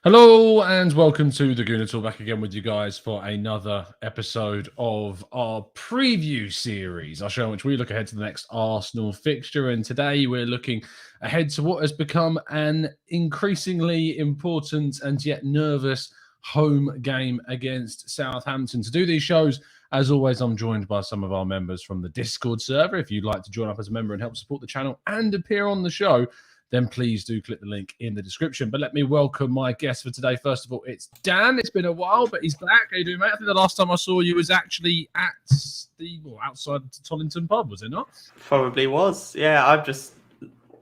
Hello and welcome to the Gooner Talk, back again with you guys for another episode of our preview series, our show in which we look ahead to the next Arsenal fixture. And today we're looking ahead to what has become an increasingly important and yet nervous home game against Southampton. To do these shows, as always, I'm joined by some of our members from the Discord server. If you'd like to join up as a member and help support the channel and appear on the show, then please do click the link in the description. But let me welcome my guest for today. First of all, it's Dan. It's been a while, but he's back. How you doing, mate? I think the last time I saw you was actually at the outside Tollington pub, was it not? Probably was. Yeah, I'm just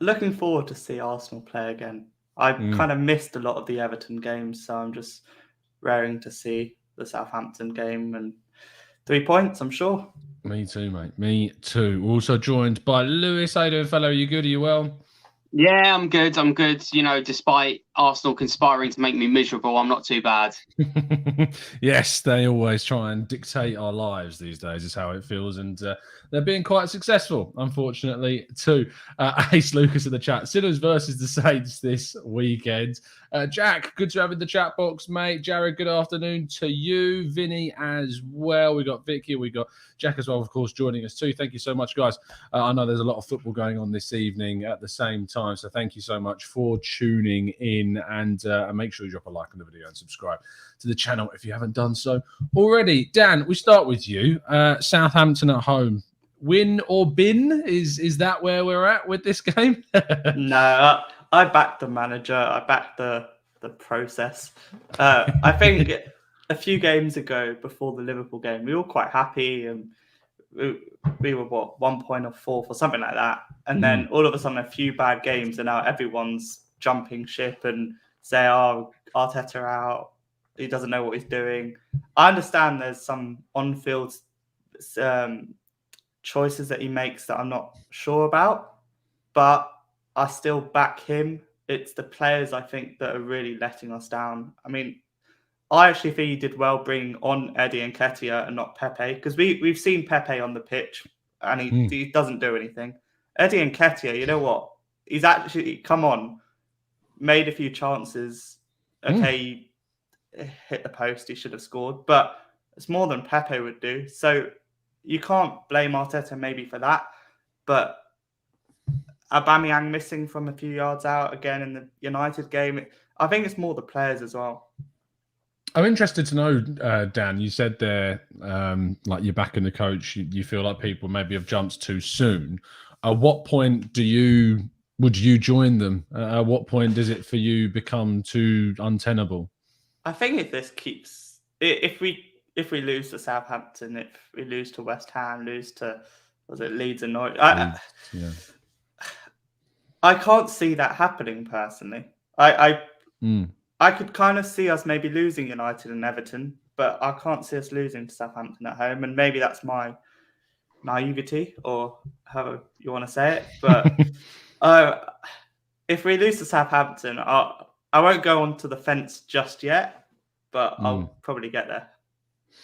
looking forward to see Arsenal play again. I kind of missed a lot of the Everton games, so I'm just raring to see the Southampton game and 3 points, I'm sure. Me too, mate. Me too. We're also joined by Lewis. How you doing, fellow? Are you good? Are you well? Yeah, I'm good. I'm good. You know, despite Arsenal conspiring to make me miserable, I'm not too bad. Yes, they always try and dictate our lives these days, is how it feels. And they're being quite successful, unfortunately, too. Ace Lucas in the chat. Sinners versus the Saints this weekend. Jack, good to have in the chat box, mate. Jared, good afternoon to you. Vinny as well. We got Vicky. We got Jack as well, of course, joining us too. Thank you so much, guys. I know there's a lot of football going on this evening at the same time, so thank you so much for tuning in, and make sure you drop a like on the video and subscribe to the channel if you haven't done so already. Dan, we start with you. Southampton at home. Win or bin? Is that where we're at with this game? No, I backed the manager. I backed the process. I think a few games ago, before the Liverpool game, we were quite happy, and we were 1 point off fourth or something like that. And then all of a sudden, a few bad games, and now everyone's jumping ship and say, "Oh, Arteta out. He doesn't know what he's doing." I understand there's some on-field choices that he makes that I'm not sure about, but I still back him. It's the players, I think, that are really letting us down. I mean, I actually think he did well bringing on Eddie and Nketiah and not Pepe, because we've seen Pepe on the pitch and he doesn't do anything. Eddie and Nketiah, you know what? He's actually come on, made a few chances. Okay, hit the post, he should have scored, but it's more than Pepe would do. So you can't blame Arteta maybe for that, but Aubameyang missing from a few yards out again in the United game. I think it's more the players as well. I'm interested to know, Dan, you said there, like you're backing the coach, you feel like people maybe have jumped too soon. At what point would you join them? At what point does it for you become too untenable? I think if we lose to Southampton, if we lose to West Ham, lose to Leeds and Norwich, I can't see that happening personally. I could kind of see us maybe losing United and Everton, but I can't see us losing to Southampton at home. And maybe that's my naivety, or however you want to say it. But if we lose to Southampton, I won't go onto the fence just yet, but I'll probably get there.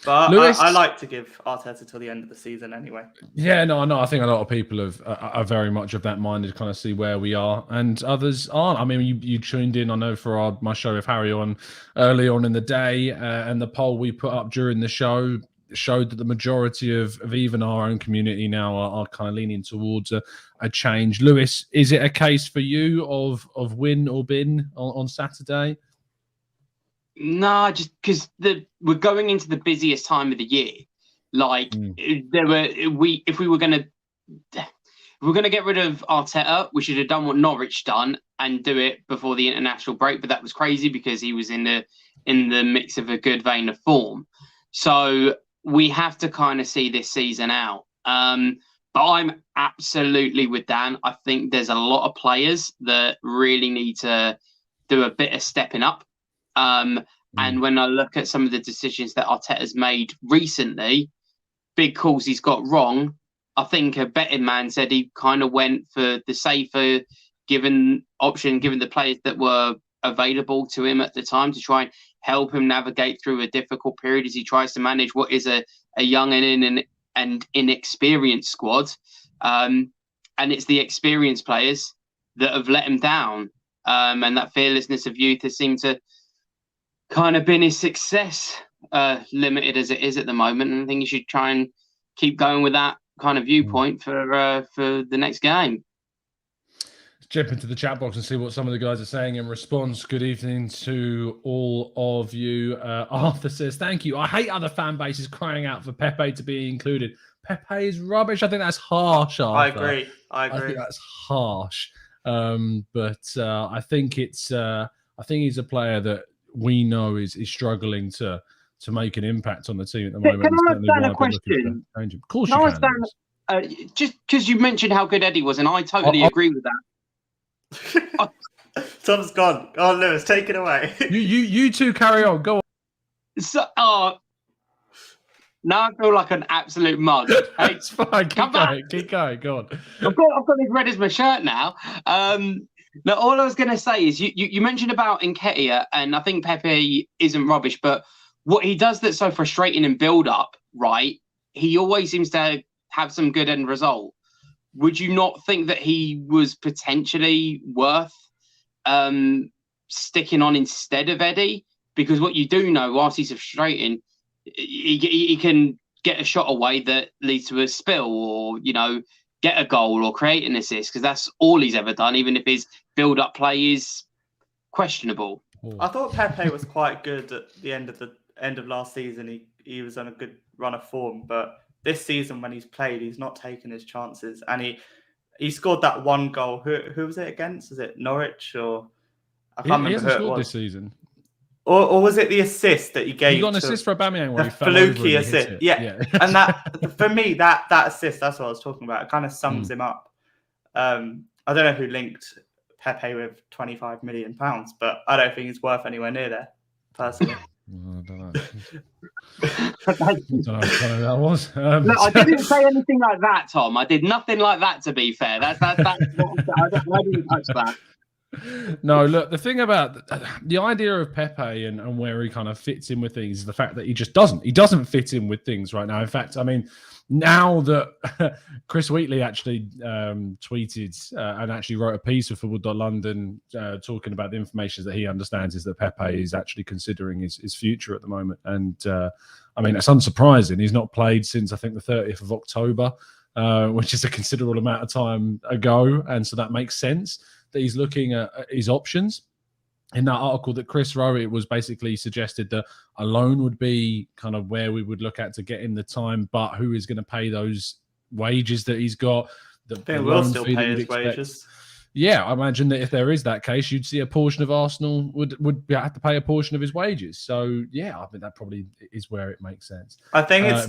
But Lewis, I like to give Arteta till the end of the season anyway. Yeah, no, I think a lot of people are very much of that mind to kind of see where we are, and others aren't. I mean, you tuned in, I know, for my show with Harry on early on in the day, and the poll we put up during the show showed that the majority of even our own community now are kind of leaning towards a change. Lewis, is it a case for you of win or bin on Saturday? No, just because we're going into the busiest time of the year. Like if we were going to get rid of Arteta, we should have done what Norwich done and do it before the international break. But that was crazy because he was in the mix of a good vein of form. So we have to kind of see this season out. But I'm absolutely with Dan. I think there's a lot of players that really need to do a bit of stepping up. And when I look at some of the decisions that Arteta's made recently, big calls he's got wrong, I think a betting man said he kind of went for the safer given the players that were available to him at the time to try and help him navigate through a difficult period as he tries to manage what is a young and inexperienced squad. And it's the experienced players that have let him down. And that fearlessness of youth has seemed to kind of been his success, limited as it is at the moment. And I think he should try and keep going with that kind of viewpoint for the next game. Jump into the chat box and see what some of the guys are saying in response. Good evening to all of you. Arthur says, thank you. I hate other fan bases crying out for Pepe to be included. Pepe is rubbish. I think that's harsh, Arthur. I agree. I think that's harsh. But I think it's I think he's a player that we know is struggling to make an impact on the team at the moment. Can I understand a question? Of course you can. Just because you mentioned how good Eddie was, and I totally agree with that. Tom's gone. Oh, Lewis, take it away. You two carry on. Go on. So, now I feel like an absolute mug. Hey, it's fine. Keep going. Go on. I've got this red as my shirt now. Now, all I was going to say is you mentioned about Nketiah, and I think Pepe isn't rubbish, but what he does that's so frustrating in build-up, right, he always seems to have some good end result. Would you not think that he was potentially worth sticking on instead of Eddie? Because what you do know, whilst he's frustrating, he can get a shot away that leads to a spill, or get a goal or create an assist, because that's all he's ever done, even if his build-up play is questionable. I thought Pepe was quite good at the end of last season. He was on a good run of form, but this season when he's played, he's not taken his chances, and he scored that one goal. Who was it against? Is it Norwich or I can't remember who it was this season? Or was it the assist that he gave? He got an assist for Aubameyang where he fell fluky over assist. Yeah. And that for me, that assist, that's what I was talking about. It kind of sums him up. I don't know who linked Pepe with £25 million, but I don't think he's worth anywhere near there, personally. I don't know. I don't know what that was. No, I didn't say anything like that, Tom. I did nothing like that, to be fair. That's what I didn't touch that. No, look, the thing about the idea of Pepe and where he kind of fits in with things is the fact that he just doesn't. He doesn't fit in with things right now. In fact, I mean, now that Chris Wheatley actually tweeted and actually wrote a piece for Football.London talking about the information that he understands is that Pepe is actually considering his future at the moment. And I mean, it's unsurprising. He's not played since, I think, the 30th of October, which is a considerable amount of time ago. And so that makes sense that he's looking at his options. In that article that Chris wrote, it was basically suggested that a loan would be kind of where we would look at to get in the time, but who is going to pay those wages that he's got? They will still pay his wages. Yeah, I imagine that if there is that case, you'd see a portion of Arsenal would have to pay a portion of his wages. So yeah, I think that probably is where it makes sense. I think it's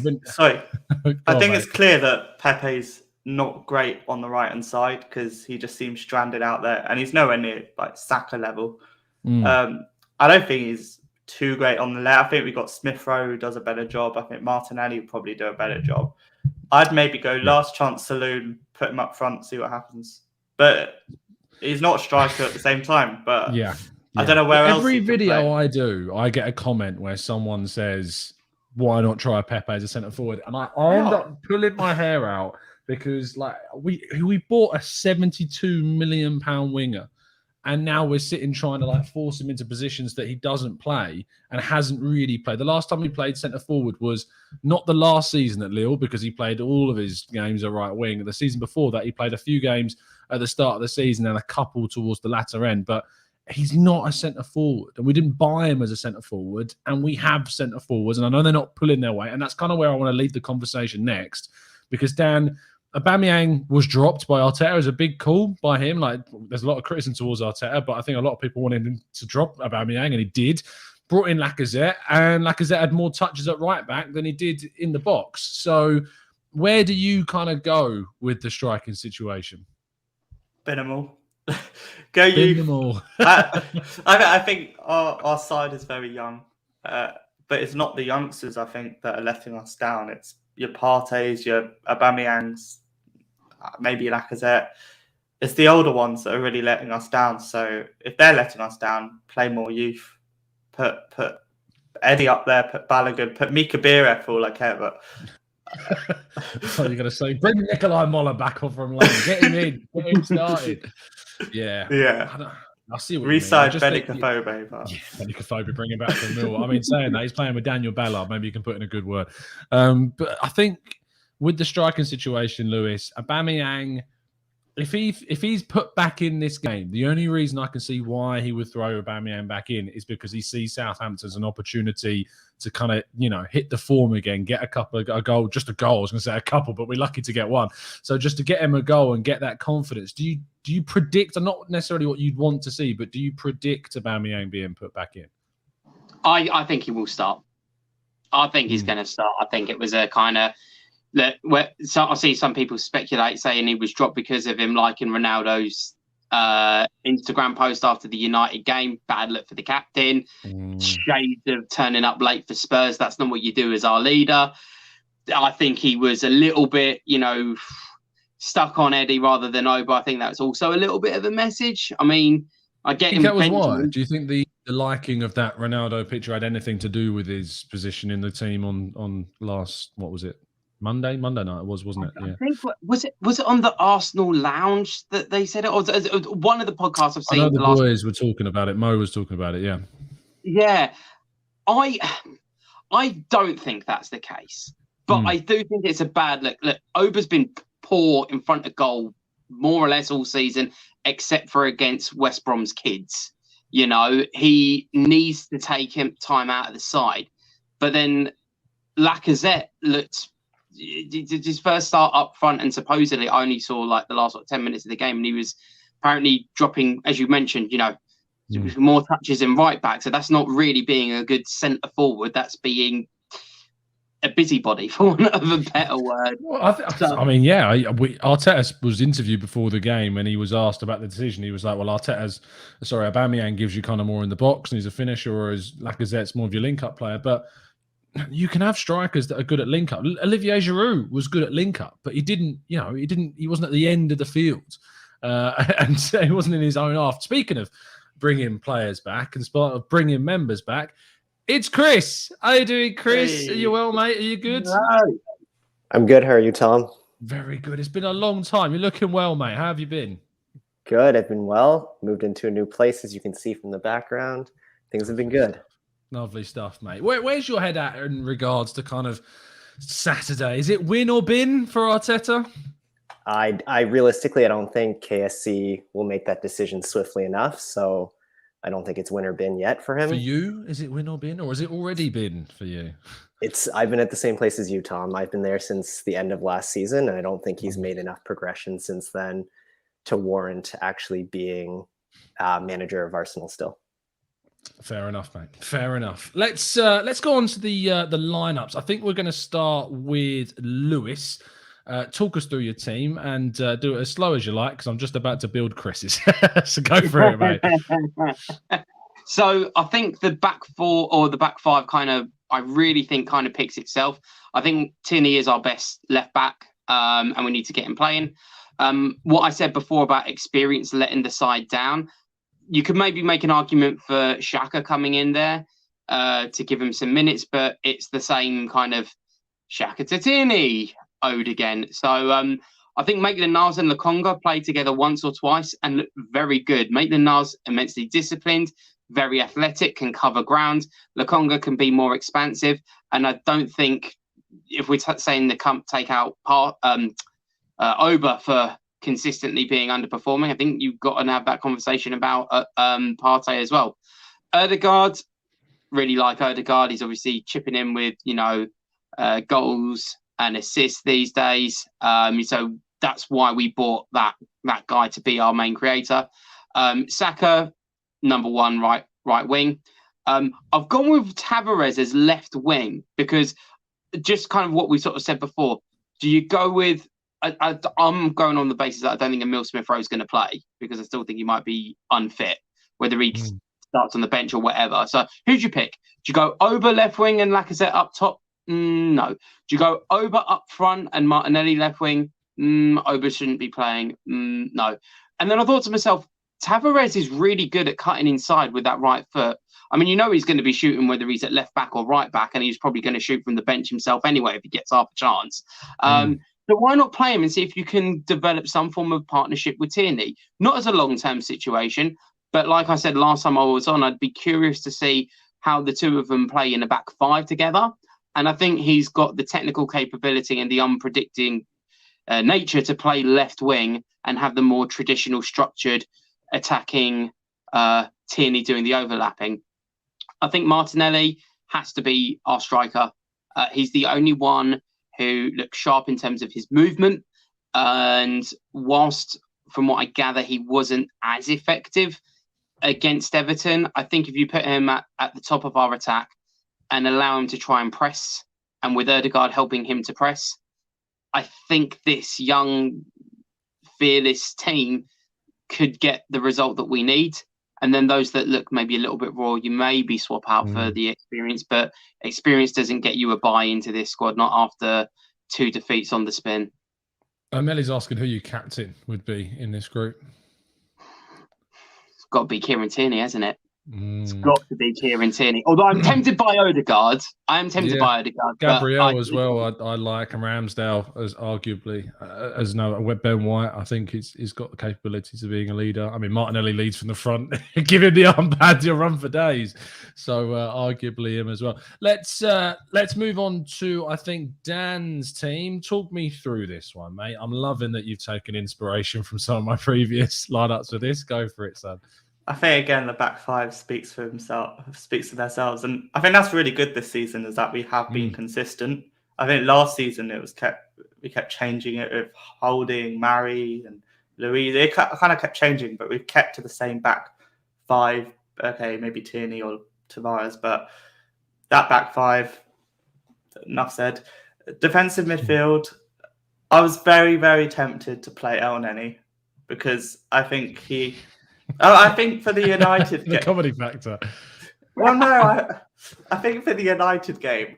clear that Pepe's not great on the right hand side because he just seems stranded out there, and he's nowhere near like Saka level. I don't think he's too great on the left. I think we've got Smith Rowe who does a better job. I think Martinelli would probably do a better job. I'd maybe go last chance saloon, put him up front, see what happens. But he's not a striker at the same time. But I don't know where else. Every video I do, I get a comment where someone says, "Why not try Pepe as a centre forward?" And I end up pulling my hair out because like we bought a £72 million winger. And now we're sitting trying to like force him into positions that he doesn't play and hasn't really played. The last time he played centre forward was not the last season at Lille because he played all of his games at right wing. The season before that, he played a few games at the start of the season and a couple towards the latter end. But he's not a centre forward, and we didn't buy him as a centre forward. And we have centre forwards, and I know they're not pulling their weight. And that's kind of where I want to lead the conversation next, because Dan, Aubameyang was dropped by Arteta as a big call by him. Like, there's a lot of criticism towards Arteta, but I think a lot of people wanted him to drop Aubameyang, and he did. Brought in Lacazette, and Lacazette had more touches at right back than he did in the box. So, where do you kind of go with the striking situation? Minimal. Go you. Minimal. I think our side is very young, but it's not the youngsters, I think, that are letting us down. It's your Partey's, your Aubameyangs, maybe Lacazette. It's the older ones that are really letting us down. So if they're letting us down, play more youth. Put Eddie up there, put Balogun, put Mika Biereth for all I care, but Oh, you're going to say, bring Nikolai Moller back off from London. Get him in. Get him started. Yeah. Yeah. I see what Reside you mean. Benicophobe. Yeah, Benicophobe, bring him back from Millwall. I mean, saying that, he's playing with Daniel Ballard. Maybe you can put in a good word. But I think with the striking situation, Lewis, Aubameyang, if he's put back in this game, the only reason I can see why he would throw Aubameyang back in is because he sees Southampton as an opportunity to kind of, hit the form again, get a goal, just a goal. I was going to say a couple, but we're lucky to get one. So just to get him a goal and get that confidence, do you predict, and not necessarily what you'd want to see, but do you predict Aubameyang being put back in? I think he will start. I think he's going to start. I think it was a kind of so I see some people speculate saying he was dropped because of him liking Ronaldo's Instagram post after the United game. Bad look for the captain. Shades of turning up late for Spurs. That's not what you do as our leader. I think he was a little bit, stuck on Eddie rather than Oba. I think that's also a little bit of a message. I mean, I get him. That was why. Do you think the liking of that Ronaldo picture had anything to do with his position in the team on last, what was it? Monday night it wasn't it? Yeah. I think was it on the Arsenal lounge that they said it, or one of the podcasts I've seen. I know the boys were talking about it. Mo was talking about it. Yeah. Yeah, I don't think that's the case, but I do think it's a bad look. Look, Oba's been poor in front of goal more or less all season, except for against West Brom's kids. He needs to take him time out of the side, but then Lacazette looked. His first start up front, and supposedly I only saw like the last 10 minutes of the game, and he was apparently dropping, as you mentioned, more touches in right back. So that's not really being a good centre forward. That's being a busybody, for want of a better word. Well, Arteta was interviewed before the game, and he was asked about the decision. He was like, "Well, Aubameyang gives you kind of more in the box, and he's a finisher, whereas Lacazette's more of your link-up player." But you can have strikers that are good at link-up. Olivier Giroud was good at link-up, but he wasn't at the end of the field, and he wasn't in his own half. Speaking of bringing players back and bringing members back, it's Chris. How are you doing, Chris? Hey. Are you well, mate? Are you good? No. I'm good. How are you, Tom? Very good. It's been a long time. You're looking well, mate. How have you been? Good. I've been well. Moved into a new place, as you can see from the background. Things have been good. Lovely stuff, mate. Where's your head at in regards to kind of Saturday? Is it win or bin for Arteta? I realistically, I don't think KSC will make that decision swiftly enough. So I don't think it's win or bin yet for him. For you, is it win or bin, or has it already been for you? I've been at the same place as you, Tom. I've been there since the end of last season, and I don't think he's made enough progression since then to warrant actually being manager of Arsenal still. Fair enough, mate. Fair enough. Let's go on to the lineups. I think we're going to start with Lewis. Talk us through your team and do it as slow as you like, because I'm just about to build Chris's. So go for it, mate. So I think the back four or the back five I really think picks itself. I think Tierney is our best left back, and we need to get him playing. What I said before about experience letting the side down, you could maybe make an argument for Xhaka coming in there to give him some minutes, but it's the same kind of Xhaka to Tierney ode again. So I think Maitland-Niles and Lokonga played together once or twice and looked very good. Maitland-Niles immensely disciplined, very athletic, can cover ground. Lokonga can be more expansive, and I don't think if we're saying the take out Oba for consistently being underperforming, I think you've got to have that conversation about Partey as well. Ødegaard, really like Ødegaard. He's obviously chipping in with goals and assists these days. So that's why we bought that guy to be our main creator. Saka, number one right wing. I've gone with Tavares as left wing because just kind of what we sort of said before. Do you go with? I'm going on the basis that I don't think Emil Smith-Rowe is going to play because I still think he might be unfit, whether he starts on the bench or whatever. So who'd you pick? Do you go Oba left wing and Lacazette up top? No. Do you go Oba up front and Martinelli left wing? Oba shouldn't be playing. No. And then I thought to myself, Tavares is really good at cutting inside with that right foot. I mean, he's going to be shooting whether he's at left back or right back, and he's probably going to shoot from the bench himself anyway if he gets half a chance. So why not play him and see if you can develop some form of partnership with Tierney? Not as a long-term situation, but like I said last time I was on, I'd be curious to see how the two of them play in a back five together. And I think he's got the technical capability and the unpredicting nature to play left wing and have the more traditional structured attacking Tierney doing the overlapping. I think Martinelli has to be our striker. He's the only one who looks sharp in terms of his movement. And whilst, from what I gather, he wasn't as effective against Everton, I think if you put him at the top of our attack and allow him to try and press, and with Ødegaard helping him to press, I think this young, fearless team could get the result that we need. And then those that look maybe a little bit raw, you maybe swap out for the experience, but experience doesn't get you a buy into this squad, not after 2 defeats on the spin. Melly's asking who your captain would be in this group. It's got to be Kieran Tierney, hasn't it? It's got to be Kieran Tierney. Although I'm tempted by Ødegaard. Gabriel as well. I like, and Ramsdale as arguably as Ben White. I think he's got the capabilities of being a leader. I mean, Martinelli leads from the front. Give him the armband, he'll run for days. So arguably him as well. Let's move on to, I think, Dan's team. Talk me through this one, mate. I'm loving that you've taken inspiration from some of my previous lineups for this. Go for it, son. I think again the back five speaks for themselves, and I think that's really good this season, is that we have been consistent. I think last season we kept changing it with Holding, Mari, and Louise. It kind of kept changing, but we've kept to the same back five. Okay, maybe Tierney or Tavares, but that back five. Enough said. Defensive midfield. I was very, very tempted to play El Neni because I think he. I think for the United the comedy factor. Well, no, I think for the United game,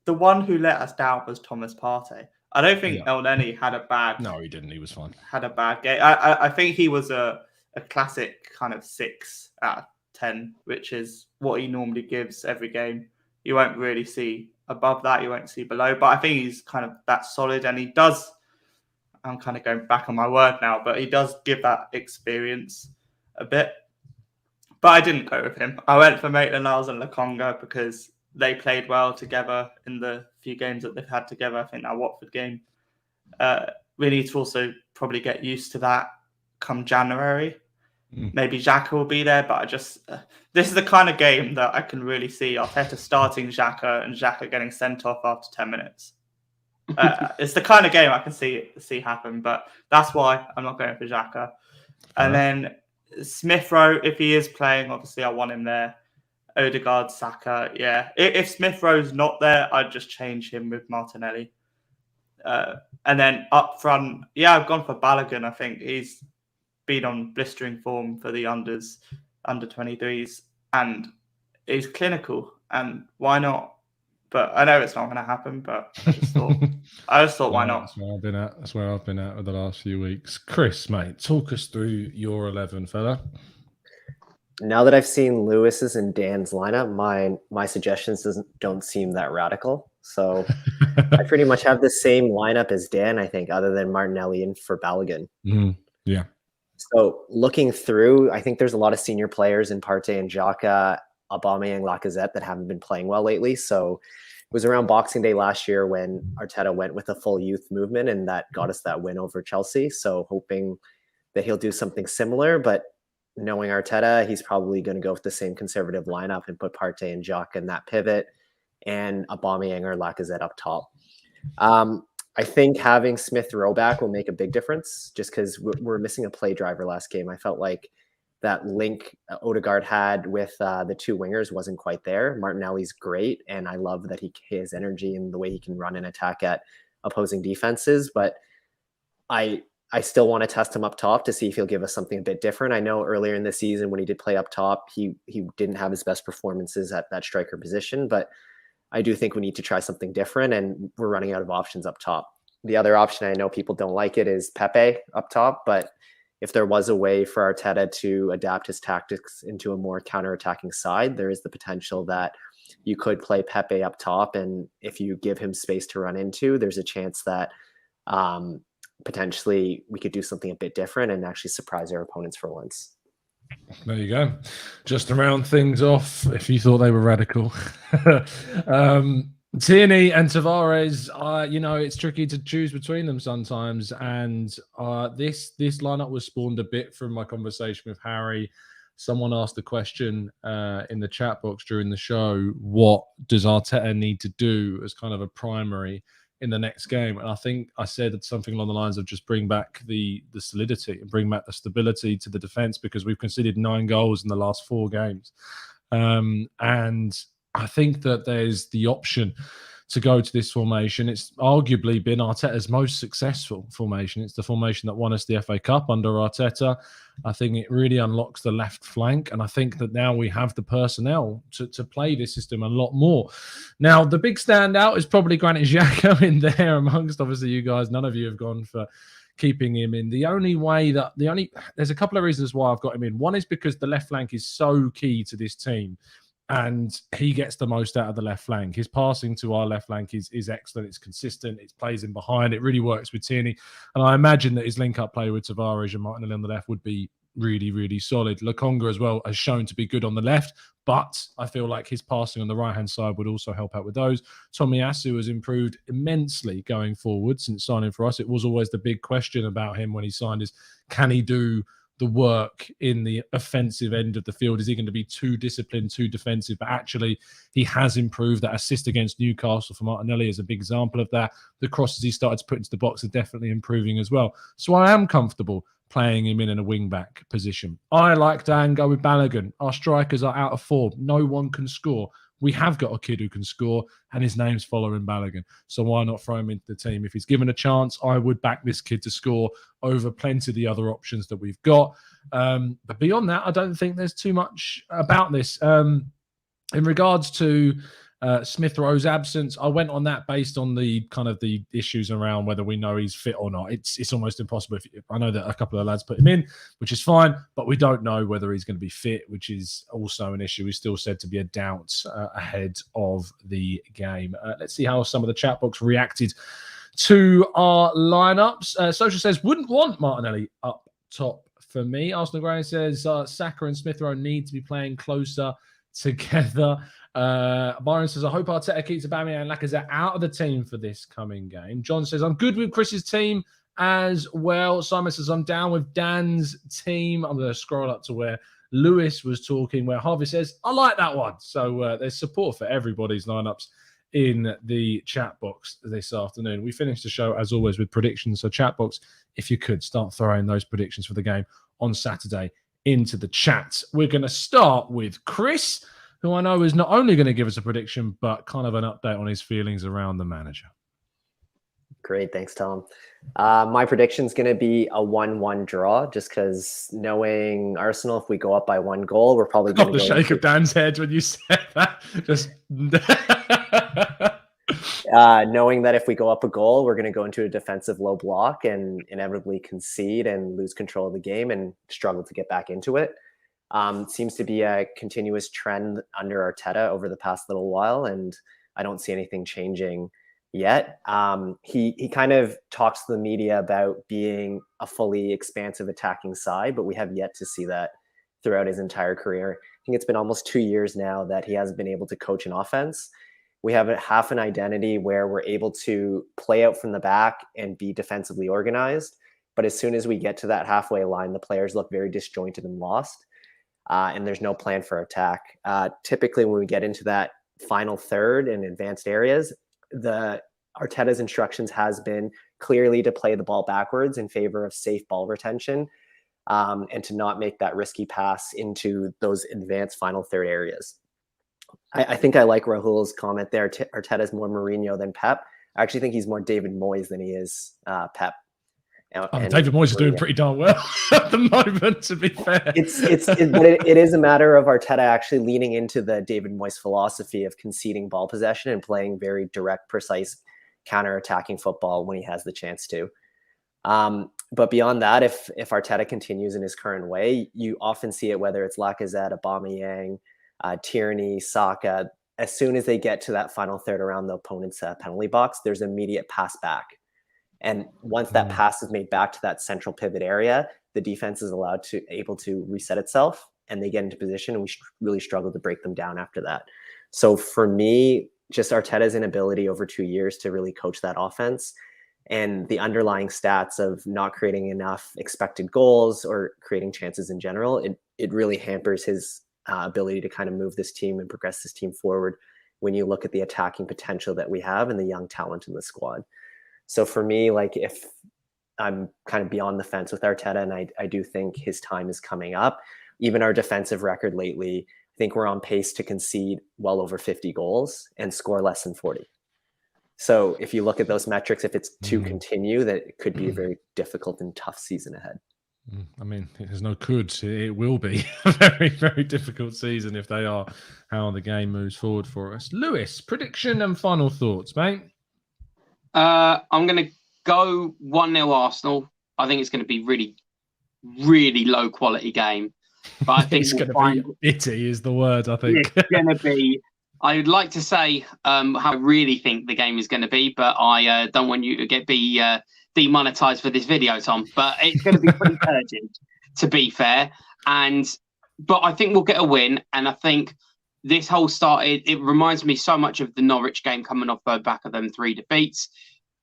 the one who let us down was Thomas Partey. I don't think El Neni had a bad. No, he didn't. He was fine. Had a bad game. I think he was a classic kind of 6 out of 10, which is what he normally gives every game. You won't really see above that. You won't see below. But I think he's kind of that solid, and he does. I'm kind of going back on my word now, but he does give that experience a bit. But I didn't go with him. I went for Maitland-Niles and Lokonga because they played well together in the few games that they've had together. I think that Watford game. We need to also probably get used to that come January. Maybe Xhaka will be there, but I just... this is the kind of game that I can really see Arteta starting Xhaka and Xhaka getting sent off after 10 minutes. It's the kind of game I can see happen, but that's why I'm not going for Xhaka. And then Smith Rowe, if he is playing, obviously I want him there. Ødegaard, Saka, yeah. If Smith Rowe's not there, I'd just change him with Martinelli. And then up front, I've gone for Balogun. I think he's been on blistering form for the under 23s, and he's clinical. And why not? But I know it's not going to happen. But I just thought, why not? That's where I've been at over the last few weeks. Chris, mate, talk us through your 11, fella. Now that I've seen Lewis's and Dan's lineup, my suggestions don't seem that radical. So I pretty much have the same lineup as Dan, I think, other than Martinelli and for Balogun. Yeah. So looking through, I think there's a lot of senior players in Partey and Xhaka, Aubameyang, Lacazette that haven't been playing well lately. So it was around Boxing Day last year when Arteta went with a full youth movement, and that got us that win over Chelsea. So hoping that he'll do something similar, but knowing Arteta, he's probably going to go with the same conservative lineup and put Partey and Xhaka in that pivot and Aubameyang or Lacazette up top. I think having Smith Rowe back will make a big difference just because we're missing a play driver last game. I felt like that link Ødegaard had with the two wingers wasn't quite there. Martinelli's great, and I love that he has energy and the way he can run and attack at opposing defenses. But I still want to test him up top to see if he'll give us something a bit different. I know earlier in the season when he did play up top, he didn't have his best performances at that striker position, but I do think we need to try something different, and we're running out of options up top. The other option, I know people don't like it, is Pepe up top, but if there was a way for Arteta to adapt his tactics into a more counter-attacking side, there is the potential that you could play Pepe up top, and if you give him space to run into, there's a chance that potentially we could do something a bit different and actually surprise our opponents for once. There you go. Just to round things off, if you thought they were radical. Tierney and Tavares, it's tricky to choose between them sometimes. And this lineup was spawned a bit from my conversation with Harry. Someone asked the question in the chat box during the show, what does Arteta need to do as kind of a primary in the next game? And I think I said something along the lines of just bring back the solidity and bring back the stability to the defense, because we've conceded 9 goals in the last 4 games. And I think that there's the option to go to this formation. It's arguably been Arteta's most successful formation. It's the formation that won us the FA Cup under Arteta. I think it really unlocks the left flank, and I think that now we have the personnel to play this system a lot more. Now, the big standout is probably Granit Xhaka in there amongst, obviously, you guys. None of you have gone for keeping him in. There's a couple of reasons why I've got him in. One is because the left flank is so key to this team, and he gets the most out of the left flank. His passing to our left flank is excellent. It's consistent. It plays in behind. It really works with Tierney. And I imagine that his link-up play with Tavares and Martinelli on the left would be really, really solid. Lokonga as well has shown to be good on the left, but I feel like his passing on the right-hand side would also help out with those. Tomiyasu has improved immensely going forward since signing for us. It was always the big question about him when he signed is, can he do the work in the offensive end of the field? Is he going to be too disciplined, too defensive? But actually, he has improved. That assist against Newcastle for Martinelli is a big example of that. The crosses he started to put into the box are definitely improving as well. So I am comfortable playing him in a wing-back position. I like Dan go with Balogun. Our strikers are out of form. No one can score. We have got a kid who can score, and his name's following Balogun. So why not throw him into the team? If he's given a chance, I would back this kid to score over plenty of the other options that we've got. But beyond that, I don't think there's too much about this. In regards to Smith Rowe's absence, I went on that based on the kind of the issues around whether we know he's fit or not. It's almost impossible. I know that a couple of lads put him in, which is fine, but we don't know whether he's going to be fit, which is also an issue. He's still said to be a doubt ahead of the game. Let's see how some of the chat box reacted to our lineups. Social says, wouldn't want Martinelli up top for me. Arsenal Graham says, Saka and Smith Rowe need to be playing closer together. Byron says, I hope Arteta keeps Aubameyang and Lacazette out of the team for this coming game. John says, I'm good with Chris's team as well. Simon says, I'm down with Dan's team. I'm going to scroll up to where Lewis was talking, where Harvey says, I like that one. So there's support for everybody's lineups in the chat box this afternoon. We finished the show, as always, with predictions. So chat box, if you could start throwing those predictions for the game on Saturday into the chat. We're going to start with Chris, who I know is not only going to give us a prediction, but kind of an update on his feelings around the manager. Great. Thanks, Tom. My prediction is going to be a 1-1 draw, just because knowing Arsenal, if we go up by 1 goal, we're probably going to go... the shake of Dan's head when you said that. Just... knowing that if we go up a goal, we're going to go into a defensive low block and inevitably concede and lose control of the game and struggle to get back into it. Seems to be a continuous trend under Arteta over the past little while, and I don't see anything changing yet. He kind of talks to the media about being a fully expansive attacking side, but we have yet to see that throughout his entire career. I think it's been almost 2 years now that he hasn't been able to coach an offense. We have half an identity where we're able to play out from the back and be defensively organized. But as soon as we get to that halfway line, the players look very disjointed and lost. And there's no plan for attack. Typically, when we get into that final third and advanced areas, Arteta's instructions has been clearly to play the ball backwards in favor of safe ball retention, and to not make that risky pass into those advanced final third areas. I think I like Rahul's comment there. Arteta's more Mourinho than Pep. I actually think he's more David Moyes than he is Pep. David Moyes is doing pretty darn well at the moment, to be fair. But it is a matter of Arteta actually leaning into the David Moyes philosophy of conceding ball possession and playing very direct, precise, counter-attacking football when he has the chance to. But beyond that, if Arteta continues in his current way, you often see it, whether it's Lacazette, Aubameyang, Tierney, Saka. As soon as they get to that final third around the opponent's penalty box, there's immediate pass back. And once that pass is made back to that central pivot area, the defense is able to reset itself, and they get into position, and we really struggle to break them down after that. So for me, just Arteta's inability over 2 years to really coach that offense, and the underlying stats of not creating enough expected goals or creating chances in general, it really hampers his ability to kind of move this team and progress this team forward when you look at the attacking potential that we have and the young talent in the squad. So for me, like, if I'm kind of beyond the fence with Arteta, and I do think his time is coming up. Even our defensive record lately, I think we're on pace to concede well over 50 goals and score less than 40. So if you look at those metrics, if it's to continue, that it could be a very difficult and tough season ahead. I mean, there's no could. It will be a very, very difficult season if they are how the game moves forward for us. Lewis, prediction and final thoughts, mate? I'm going to go 1-0 Arsenal. I think it's going to be really, really low quality game. But I think it's going to be bitty is the word, I think. It's going to be... I would like to say how I really think the game is going to be, but I don't want you to be demonetized for this video, Tom. But it's going to be pretty urgent, to be fair. But I think we'll get a win. And I think this whole start, it reminds me so much of the Norwich game coming off the back of them 3 defeats.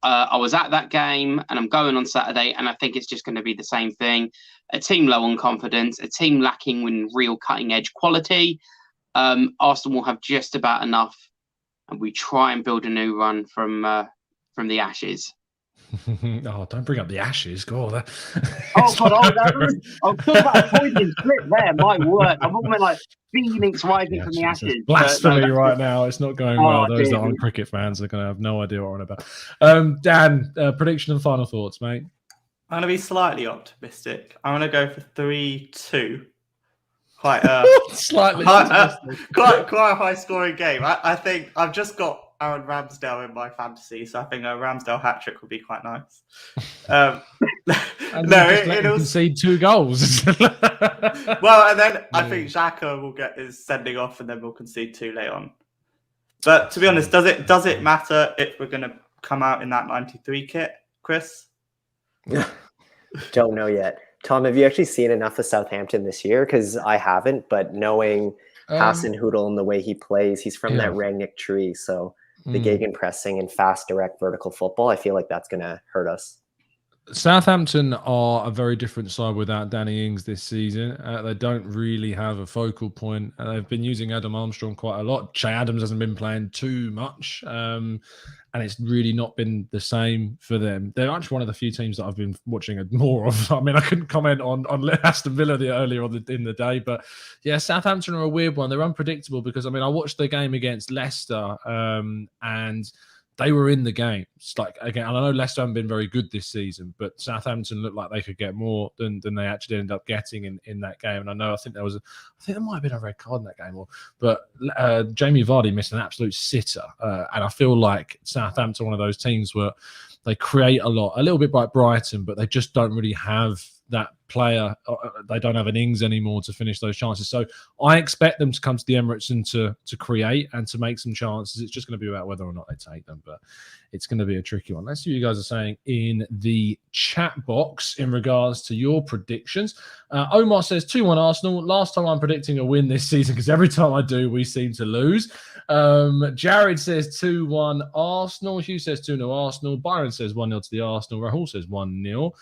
I was at that game, and I'm going on Saturday, and I think it's just going to be the same thing. A team low on confidence, a team lacking in real cutting-edge quality. Arsenal will have just about enough, and we try and build a new run from the Ashes. Oh, don't bring up the Ashes. God, that... I'm talking about a Freudian slip there. My word, I'm almost like Phoenix rising from the Ashes. Blasphemy right now. It's not going well. Those that aren't cricket fans are going to have no idea what we're on about. Dan, prediction and final thoughts, mate. I'm going to be slightly optimistic. I'm going to go for 3-2. Quite slightly quite a high scoring game. I think I've just got Aaron Ramsdale in my fantasy, so I think a Ramsdale hat trick would be quite nice. It'll concede 2 goals. Well, and then I think Xhaka will get his sending off, and then we'll concede 2 late on. But to be honest, does it matter if we're going to come out in that 93 kit, Chris? Don't know yet. Tom, have you actually seen enough of Southampton this year? Because I haven't, but knowing Hasenhüttl and the way he plays, he's from that Rangnick tree. So the gegenpressing and fast, direct, vertical football, I feel like that's going to hurt us. Southampton are a very different side without Danny Ings this season. They don't really have a focal point. They've been using Adam Armstrong quite a lot. Che Adams hasn't been playing too much. And it's really not been the same for them. They're actually one of the few teams that I've been watching more of. I mean, I couldn't comment on Aston Villa earlier in the day, but yeah, Southampton are a weird one. They're unpredictable because, I mean, I watched the game against Leicester and they were in the game. It's like, again, and I know Leicester haven't been very good this season, but Southampton looked like they could get more than they actually ended up getting in that game. And I think there might have been a red card in that game, but Jamie Vardy missed an absolute sitter. And I feel like Southampton are one of those teams where they create a little bit like Brighton, but they just don't really have that player. They don't have an Ings anymore to finish those chances. So I expect them to come to the Emirates and to create and to make some chances. It's just going to be about whether or not they take them, but it's going to be a tricky one. Let's see what you guys are saying in the chat box in regards to your predictions. Omar says 2-1 Arsenal. Last time I'm predicting a win this season, because every time I do, we seem to lose. Jared says 2-1 Arsenal. Hugh says 2-0 Arsenal. Byron says 1-0 to the Arsenal. Rahul says 1-0.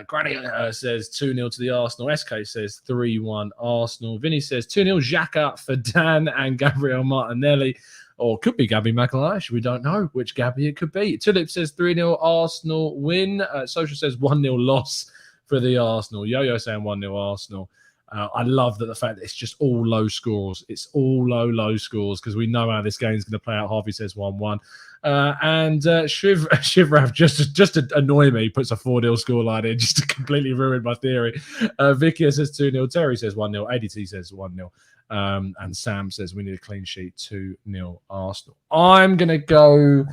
Granny says 2-0 to the Arsenal. SK says 3-1 Arsenal. Vinny says 2-0 Xhaka for Dan and Gabriel Martinelli. Or could be Gabby McAleish. We don't know which Gabby it could be. Tulip says 3-0 Arsenal win. Social says 1-0 loss for the Arsenal. Yo-Yo saying 1-0 Arsenal. I love that the fact that it's just all low scores. It's all low scores because we know how this game's going to play out. Harvey says 1-1. And Shivrav, just to annoy me, puts a 4-0 scoreline in just to completely ruin my theory. Vicky says 2-0. Terry says 1-0. ADT says 1-0. And Sam says we need a clean sheet, 2-0 Arsenal. I'm going to go...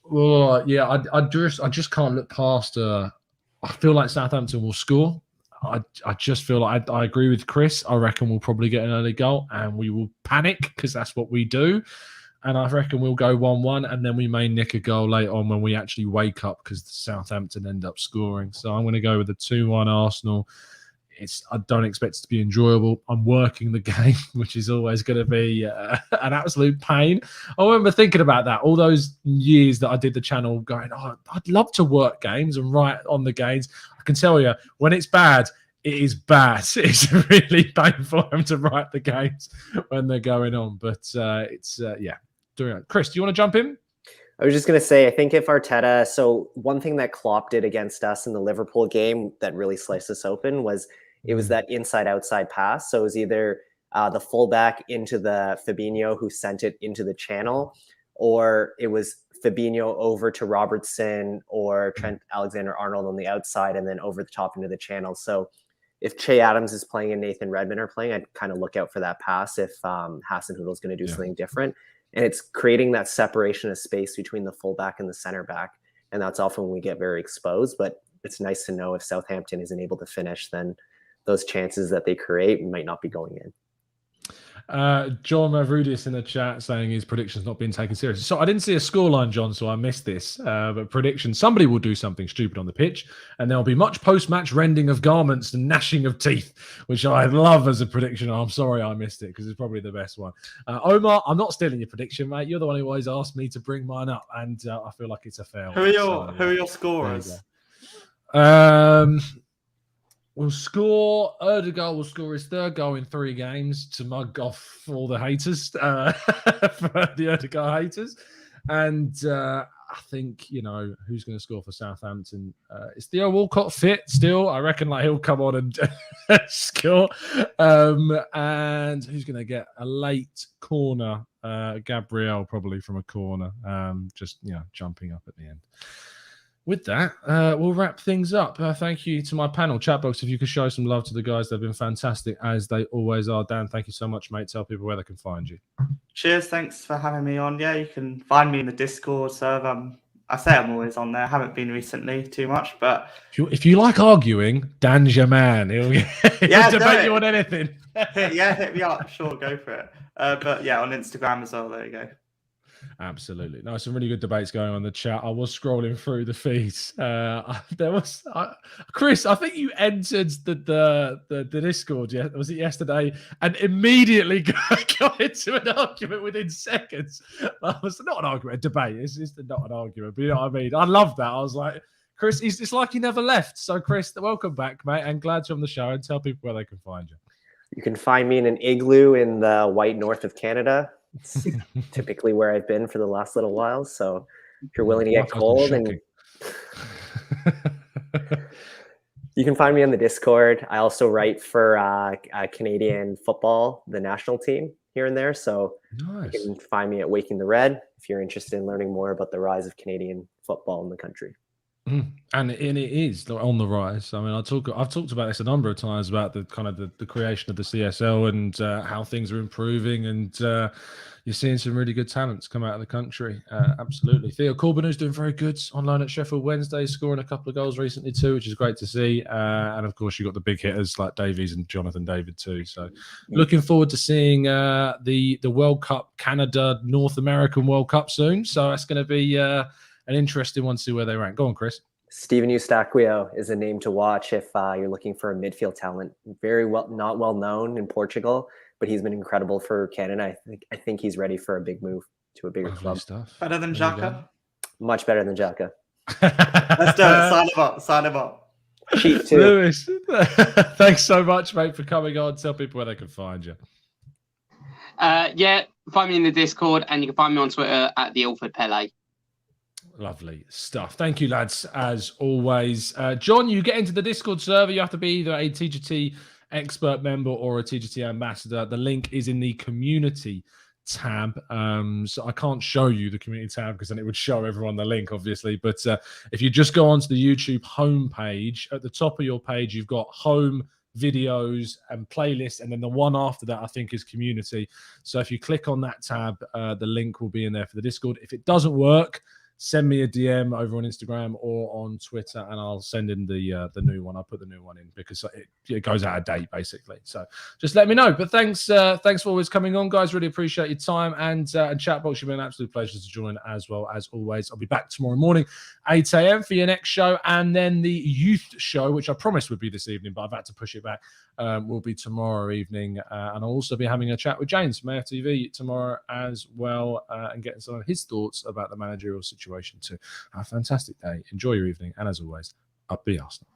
I just can't look past a I feel like Southampton will score. I just feel like I agree with Chris. I reckon we'll probably get an early goal and we will panic because that's what we do. And I reckon we'll go 1-1 and then we may nick a goal late on when we actually wake up because Southampton end up scoring. So I'm going to go with the 2-1 Arsenal. I don't expect it to be enjoyable. I'm working the game, which is always going to be an absolute pain. I remember thinking about that all those years that I did the channel going, oh, I'd love to work games and write on the games. I can tell you, when it's bad, it is bad. It's really painful for them to write the games when they're going on. But yeah. Chris, do you want to jump in? I was just going to say, I think if Arteta, so one thing that Klopp did against us in the Liverpool game that really sliced us open was it was that inside-outside pass. So it was either the fullback into the Fabinho who sent it into the channel, or it was Fabinho over to Robertson or Trent Alexander-Arnold on the outside and then over the top into the channel. So if Che Adams is playing and Nathan Redmond are playing, I'd kind of look out for that pass if Hasenhüttl is going to do something different. And it's creating that separation of space between the fullback and the center back. And that's often when we get very exposed. But it's nice to know if Southampton isn't able to finish, then those chances that they create might not be going in. John Mavrudis in the chat saying his prediction's not being taken seriously. So I didn't see a scoreline, John, so I missed this. But prediction, somebody will do something stupid on the pitch, and there'll be much post-match rending of garments and gnashing of teeth, which I love as a prediction. I'm sorry I missed it because it's probably the best one. Omar, I'm not stealing your prediction, mate. You're the one who always asked me to bring mine up, and I feel like it's a fair one. Who are your scorers? We'll score. Erdegaard will score his third goal in 3 games to mug off all the haters, for the Erdegaard haters. And I think, who's going to score for Southampton? Is Theo Walcott fit still? I reckon he'll come on and score. And who's going to get a late corner? Gabriel probably from a corner, just jumping up at the end. With that, we'll wrap things up. Thank you to my panel. Chat box, if you could show some love to the guys, they've been fantastic, as they always are. Dan, thank you so much, mate. Tell people where they can find you. Cheers. Thanks for having me on. Yeah, you can find me in the Discord server. I say I'm always on there. I haven't been recently too much, but... If you like arguing, Dan's your man. He'll debate you on anything. Hit me up. Sure, go for it. But yeah, on Instagram as well. There you go. Absolutely. No, some really good debates going on in the chat. I was scrolling through the feeds. There was Chris, I think you entered the Discord, was it yesterday, and immediately got into an argument within seconds. That was not an argument, a debate. It's not an argument, but you know what I mean? I love that. I was like, Chris, it's like he never left. So Chris, welcome back, mate, and glad you're on the show, and tell people where they can find you. You can find me in an igloo in the white north of Canada. It's typically where I've been for the last little while. So if you're willing to get cold, and you can find me on the Discord. I also write for Canadian football, the national team here and there. So nice. You can find me at Waking the Red if you're interested in learning more about the rise of Canadian football in the country. And it is on the rise. I mean, I've talked about this a number of times about the kind of the creation of the CSL and how things are improving, and you're seeing some really good talents come out of the country. Absolutely. Theo Corbin, who's doing very good on loan at Sheffield Wednesday, scoring a couple of goals recently too, which is great to see. And of course, you've got the big hitters like Davies and Jonathan David too. So looking forward to seeing the World Cup, Canada, North American World Cup soon. So that's going to be an interesting one to see where they rank. Go on, Chris. Steven Eustáquio is a name to watch if you're looking for a midfield talent. Not well known in Portugal, but he's been incredible for Canada. I think he's ready for a big move to a bigger club. Stuff. Better than Xhaka? Much better than Xhaka. Let's do it. Sign him up. Cheap too. Lewis, thanks so much, mate, for coming on. Tell people where they can find you. Find me in the Discord, and you can find me on Twitter at the Ilford Pele. Lovely stuff. Thank you, lads, as always. John, you get into the Discord server. You have to be either a TGT expert member or a TGT ambassador. The link is in the community tab. So I can't show you the community tab because then it would show everyone the link, obviously. But if you just go onto the YouTube homepage, at the top of your page, you've got home, videos and playlists, and then the one after that I think is community. So if you click on that tab, the link will be in there for the Discord. If it doesn't work, send me a DM over on Instagram or on Twitter, and I'll send in the new one. I'll put the new one in because it goes out of date basically. So just let me know. But thanks for always coming on, guys. Really appreciate your time, and Chatbox, you've been an absolute pleasure to join as well as always. I'll be back tomorrow morning, 8 a.m. for your next show, and then the youth show, which I promised would be this evening, but I've had to push it back. Will be tomorrow evening, and I'll also be having a chat with James from AFTV tomorrow as well, and getting some of his thoughts about the managerial situation too. Have a fantastic day, enjoy your evening, and as always, up the Arsenal.